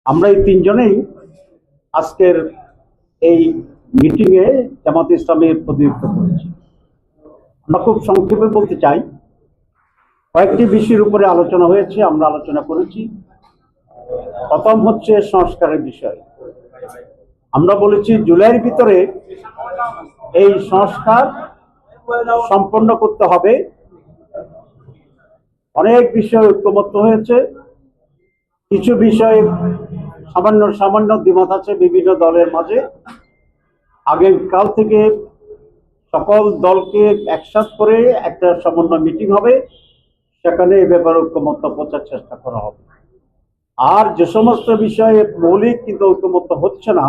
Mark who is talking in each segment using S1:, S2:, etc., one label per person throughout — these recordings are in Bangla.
S1: আমরা এই তিনজনেই আজকের এই মিটিংয়ে জামাত ইসলামের প্রতিনিধিত্ব করেছি। আমরা খুব সংক্ষেপে বলতে চাই, কয়েকটি বিষয়ের উপরে আলোচনা হয়েছে, আমরা আলোচনা করেছি। প্রথম হচ্ছে সংস্কারের বিষয়। আমরা বলেছি জুলাইয়ের ভিতরে এই সংস্কার সম্পন্ন করতে হবে। অনেক বিষয়ে ঐক্যমত্য হয়েছে, কিছু বিষয়ে সামান্য সামান্য দ্বিমত আছে বিভিন্ন দলের মাঝে। আগামীকাল থেকে সকল দলকে একসাথ করে একটা সমন্বয় মিটিং হবে, সেখানে এ ব্যাপারে ঐক্যমত্য পৌঁছার চেষ্টা করা হবে। আর যে সমস্ত বিষয়ে মৌলিক কিন্তু ঐক্যমত্য হচ্ছে না,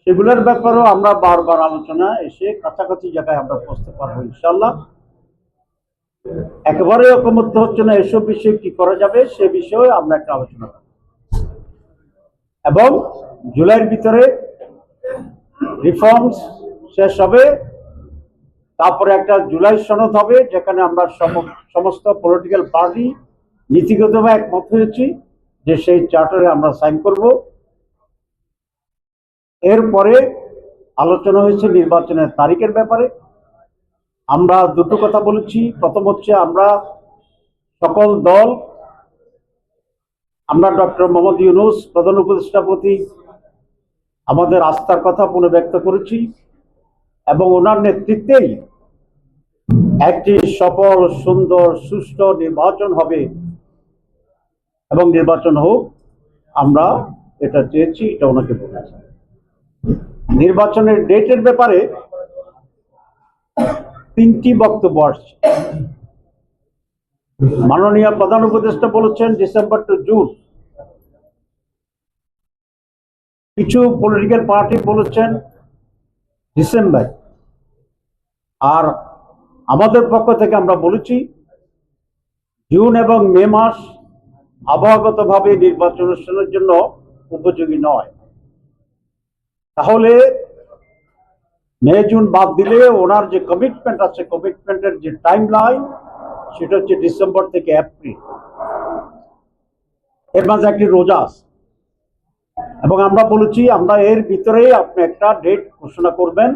S1: সেগুলোর ব্যাপারেও আমরা বারবার আলোচনা এসে কাছাকাছি জায়গায় আমরা পৌঁছতে পারবো ইনশাল্লাহ। একেবারে ঐক্যমত্য হচ্ছে না, এসব বিষয়ে কি করা যাবে সে বিষয়ে আমরা একটা আলোচনা করব। এবং জুলাইয়ের ভিতরে রিফর্মস শেষ হবে, তারপরে একটা জুলাই সনদ হবে, যেখানে আমরা সমস্ত পলিটিক্যাল পার্টি নীতিগতভাবে একমত হয়েছি যে সেই চার্টারে আমরা সাইন করব। এরপরে আলোচনা হয়েছে নির্বাচনের তারিখের ব্যাপারে। আমরা দুটো কথা বলেছি। প্রথম হচ্ছে আমরা সকল দল, আমরা ডক্টর মোহাম্মদ ইউনূস প্রধান উপদেষ্টার প্রতি আমাদের আস্থার কথা পুনর্ব্যক্ত করেছি এবং ওনার নেতৃত্বেই একটি সফল, সুন্দর, সুষ্ঠু নির্বাচন হবে এবং নির্বাচন হোক, আমরা এটা চেয়েছি, এটা ওনাকে বলেছি। নির্বাচনের ডেটের ব্যাপারে তিনটি বক্তব্য আসছে। মাননীয় প্রধান উপদেষ্টা বলেছেন ডিসেম্বর টু জুন, কিছু পলিটিক্যাল পার্টি বলেছেন ডিসেম্বর, আর আমাদের পক্ষ থেকে আমরা বলেছি জুন এবং মে মাস আবহাওয়াগতভাবে নির্বাচন অনুষ্ঠানের জন্য উপযোগী নয়। তাহলে মে জুন বাদ দিলে ওনার যে কমিটমেন্ট আছে, কমিটমেন্টের যে টাইম লাইন, সেটা হচ্ছে ডিসেম্বর থেকে এপ্রিল। এর মাঝে একটি রোজা আছে এবং আমরা বলেছি আমরা এর ভিতরেই আপনি একটা ডেট ঘোষণা করবেন।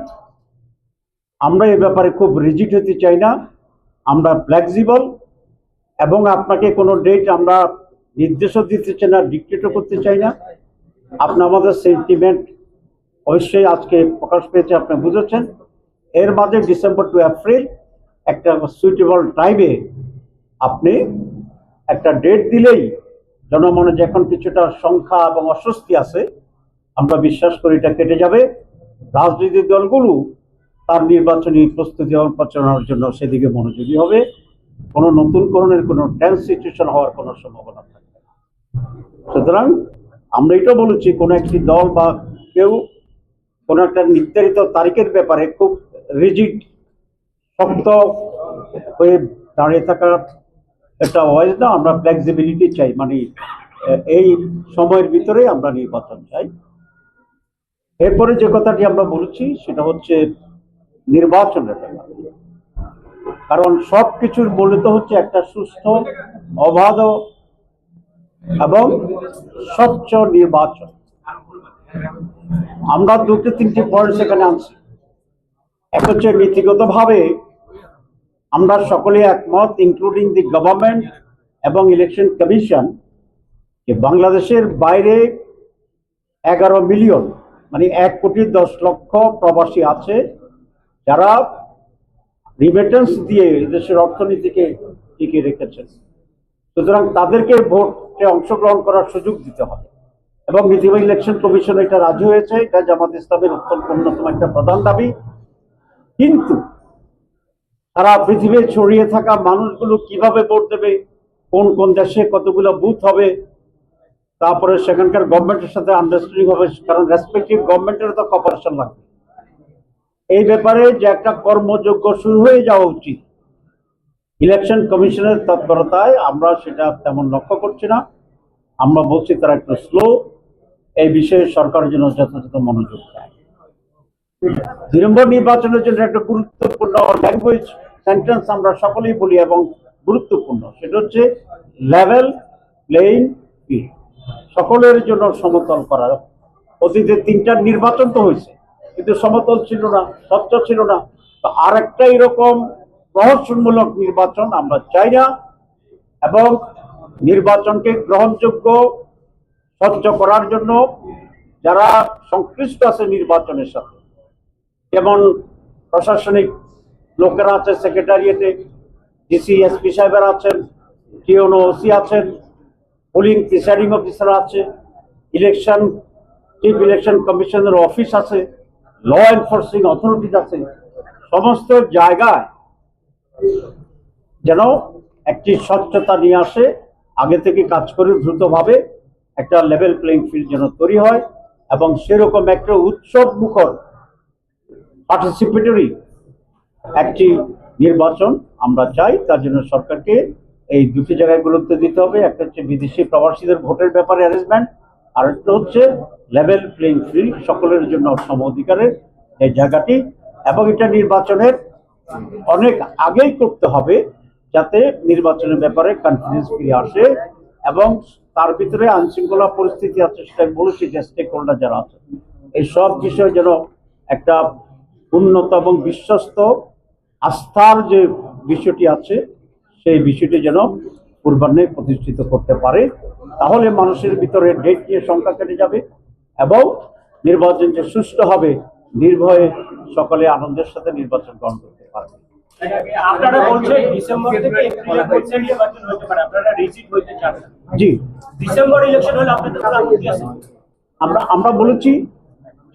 S1: আমরা এ ব্যাপারে খুব রিজিড হতে চাই না, আমরা ফ্লেক্সিবল, এবং আপনাকে কোনো ডেট আমরা নির্দেশও দিতে চাই না, ডিক্টেটও করতে চাই না। আপনি আমাদের সেন্টিমেন্ট অবশ্যই আজকে প্রকাশ পেয়েছে, আপনি বুঝেছেন। এর মাঝে ডিসেম্বর টু এপ্রিল একটা সুইটেবল টাইমে আপনি একটা ডেট দিলেই জনমনে যে এখন কিছুটা সংখ্যা এবং অস্বস্তি আছে, আমরা বিশ্বাস করি এটা কেটে যাবে। রাজনৈতিক দলগুলো তার নির্বাচনী প্রস্তুতি পরিচালনার জন্য সেদিকে মনোযোগী হবে। কোনো নতুন করণের কোনো টেন্স সিচুয়েশন হওয়ার কোনো সম্ভাবনা থাকবে না। সুতরাং আমরা এটা বলেছি, কোনো একটি দল বা কেউ কোনো একটা নির্ধারিত তারিখের ব্যাপারে খুব রিজিড, শক্ত হয়ে দাঁড়িয়ে থাকার একটা ওয়াইজ না। আমরা ফ্লেক্সিবিলিটি চাই, মানে এই সময়ের ভিতরে আমরা নির্বাচন চাই। এরপরে যে কথাটি আমরা বলেছি সেটা হচ্ছে নির্বাচনের ব্যাপার, কারণ সবকিছুর মূলত হচ্ছে একটা সুস্থ, অবাধ এবং স্বচ্ছ নির্বাচন। আমরা দুটো তিনটি পয়েন্ট সেখানে আনছি। এক হচ্ছে নীতিগতভাবে আমরা সকলে একমত, ইনক্লুডিং দি গভর্নমেন্ট এবং ইলেকশন কমিশন, যে বাংলাদেশের বাইরে 11 মিলিয়ন, মানে 1,10,00,000 প্রবাসী আছে, যারা রিমিটেন্স দিয়ে দেশের অর্থনীতিকে টিকিয়ে রেখেছেন। সুতরাং তাদেরকে ভোটে অংশগ্রহণ করার সুযোগ দিতে হবে এবং নীতিবাহী ইলেকশন কমিশন এটা রাজি হয়েছে। এটা জামাত ইসলামের অন্যতম একটা প্রধান দাবি। কিন্তু সারা পৃথিবী ছড়িয়ে থাকা মানুষগুলো কিভাবে ভোট দেবে, কোন কোন দেশে কতগুলো বুথ হবে, তারপরে সেখানকার গভর্নমেন্টের সাথে আন্ডারস্ট্যান্ডিং হবে, কারণ রেসপেক্টিভ গভর্নমেন্টের তো কপারেশন লাগবে। এই ব্যাপারে যে একটা কর্মযোগ্য শুরু হয়ে যাওয়া উচিত ইলেকশন কমিশনের তৎপরতায়, আমরা সেটা তেমন লক্ষ্য করছি না। আমরা বলছি তারা একটু স্লো, এই বিষয়ে সরকারের জন্য যথাযথ মনোযোগ দেয়। 2 নম্বর নির্বাচনের জন্য একটা গুরুত্বপূর্ণ ল্যাঙ্গুয়েজ সেন্টেন্স আমরা সকলেই বলি এবং গুরুত্বপূর্ণ, সেটা হচ্ছে লেভেল প্লেইং ফিল্ড সকলের জন্য সমতল করা। অতীতে 3টা নির্বাচন তো হয়েছে, কিন্তু সমতল ছিল না, স্বচ্ছ ছিল না। তো আর একটা এরকম প্রহসনমূলক নির্বাচন আমরা চাই না, এবং নির্বাচনকে গ্রহণযোগ্য স্বচ্ছ করার জন্য যারা সংশ্লিষ্ট আছে নির্বাচনের সাথে, যেমন প্রশাসনিক লোকেরা আছে, সেক্রেটারিয়েটে ডিসি এসপি সাহেবেরা আছেন, টিওনো ওসি আছেন, পোলিং প্রিসাইডিং অফিসার আছে, ইলেকশন চিফ ইলেকশন কমিশনের অফিস আছে, ল এনফোর্সিং অথরিটিজ আছে, সমস্ত জায়গায় যেন একটি স্বচ্ছতা নিয়ে আসে, আগে থেকে কাজ করে দ্রুতভাবে একটা লেভেল প্লেইং ফিল্ড যেন তৈরি হয়, এবং সেরকম একটা উৎসব মুখর পার্টিসিপেটরি একটি নির্বাচন আমরা চাই। তার জন্য সরকারকে এই দুটি জায়গায় গুরুত্ব দিতে হবে। একটা হচ্ছে বিদেশি প্রবাসীদের ভোটের ব্যাপারে অ্যারেঞ্জমেন্ট, আর একটা হচ্ছে লেভেল প্লেইং ফিল্ড, সকলের জন্য সম অধিকারের এই জায়গাটি। এবং এটা নির্বাচনের অনেক আগেই করতে হবে, যাতে নির্বাচনের ব্যাপারে কনফিডেন্স ফিরে আসে, এবং তার ভিতরে আইনশৃঙ্খলা পরিস্থিতি আছে, সেটা বলেছি যে স্টেক হোল্ডার যারা আছে, এই সব বিষয়ে যেন একটা উন্নত এবং বিশ্বস্ত আস্থার যে বিষয়টি আছে, সেই বিষয়টি যেন পূর্বাহ্নে প্রতিষ্ঠিত করতে পারে। তাহলে মানুষের ভিতরে ডেট নিয়ে সংখ্যা কেটে যাবে, এবং নির্বাচন যে সুষ্ঠু হবে, নির্ভয়ে সকলে আনন্দের সাথে নির্বাচন গ্রহণ করতে পারবে।
S2: আপনারা বলছেন ডিসেম্বর থেকে এপ্রিলের মধ্যে নির্বাচন হতে পারে, আপনারা রিজিট হইতে চান?
S1: জি,
S2: ডিসেম্বর ইলেকশন হলে আপনাদের কোনো আপত্তি আছে?
S1: আমরা বলেছি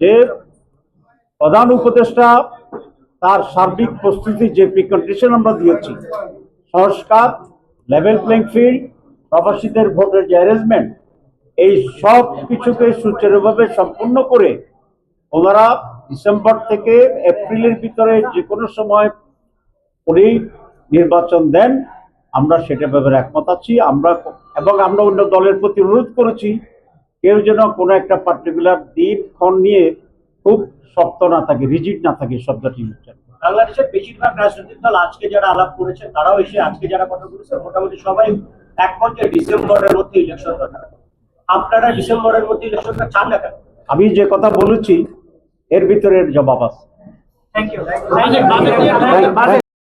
S1: যে প্রধান উপদেষ্টা তার সার্বিক প্রস্তুতি যে প্রিকন্ডিশন আমরা দিয়েছি, সংস্কার, লেভেল প্লেইং ফিল্ড, প্রবাসীদের ভোটের যে অ্যারেঞ্জমেন্ট, এই সব কিছুকে সুচারুভাবে সম্পূর্ণ করে ওনারা ডিসেম্বর থেকে এপ্রিলের ভিতরে যে কোনো সময় উনি নির্বাচন দেন, আমরা সেটা ব্যাপারে একমত আছি। আমরা অন্য দলের প্রতি অনুরোধ করেছি, কেউ যেন কোনো একটা পার্টিকুলার দিন ক্ষণ নিয়ে খুব শক্ত না থাকে, রিজিড না থাকে শব্দটি।
S2: বাংলাদেশের বেশিরভাগ রাজনৈতিক দল আজকে যারা আলাপ করেছে, তারাও এসে আজকে যারা কথা বলেছে, মোটামুটি সবাই একমত যে ডিসেম্বরের মধ্যে ইলেকশন দরকার। আপনারা ডিসেম্বরের মধ্যে ইলেকশনটা চান না কেন?
S1: আমি যে কথা বলেছি এর ভিতরে জবাব আছে।
S2: Thank you.